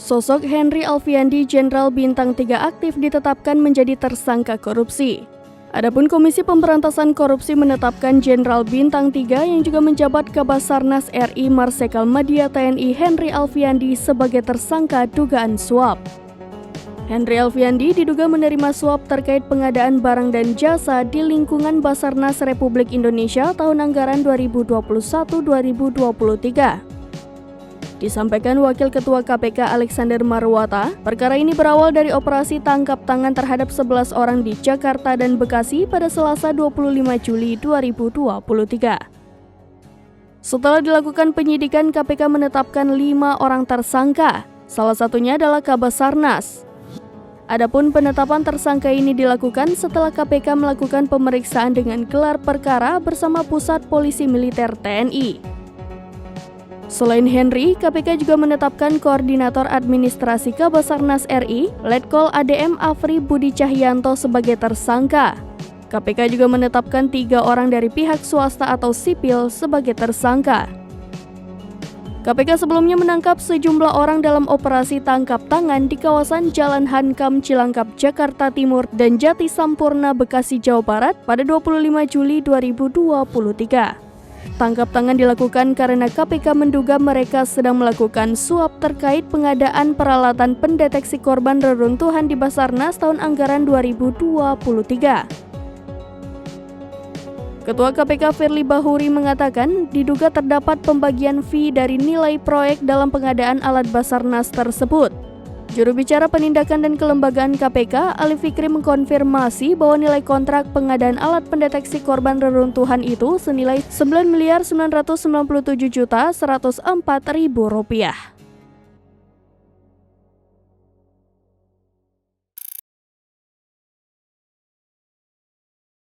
Sosok Henry Alfiandi, Jenderal Bintang 3 aktif ditetapkan menjadi tersangka korupsi. Adapun Komisi Pemberantasan Korupsi menetapkan Jenderal Bintang 3 yang juga menjabat Kabasarnas RI Marsikal Madya TNI Henry Alfiandi sebagai tersangka dugaan suap. Henry Alfiandi diduga menerima suap terkait pengadaan barang dan jasa di lingkungan Basarnas Republik Indonesia tahun anggaran 2021-2023. Disampaikan Wakil Ketua KPK Alexander Marwata, perkara ini berawal dari operasi tangkap tangan terhadap 11 orang di Jakarta dan Bekasi pada Selasa 25 Juli 2023. Setelah dilakukan penyidikan, KPK menetapkan 5 orang tersangka, salah satunya adalah Kabasarnas. Adapun penetapan tersangka ini dilakukan setelah KPK melakukan pemeriksaan dengan gelar perkara bersama Pusat Polisi Militer TNI. Selain Henry, KPK juga menetapkan Koordinator Administrasi Kabasarnas RI, Letkol ADM Afri Budi Cahyanto sebagai tersangka. KPK juga menetapkan 3 orang dari pihak swasta atau sipil sebagai tersangka. KPK sebelumnya menangkap sejumlah orang dalam operasi tangkap tangan di kawasan Jalan Hankam Cilangkap, Jakarta Timur dan Jati Sampurna, Bekasi, Jawa Barat pada 25 Juli 2023. Tangkap tangan dilakukan karena KPK menduga mereka sedang melakukan suap terkait pengadaan peralatan pendeteksi korban reruntuhan di Basarnas tahun anggaran 2023. Ketua KPK Firly Bahuri mengatakan diduga terdapat pembagian fee dari nilai proyek dalam pengadaan alat Basarnas tersebut. Juru bicara Penindakan dan Kelembagaan KPK, Ali Fikri mengkonfirmasi bahwa nilai kontrak pengadaan alat pendeteksi korban reruntuhan itu senilai Rp9.997.104.000.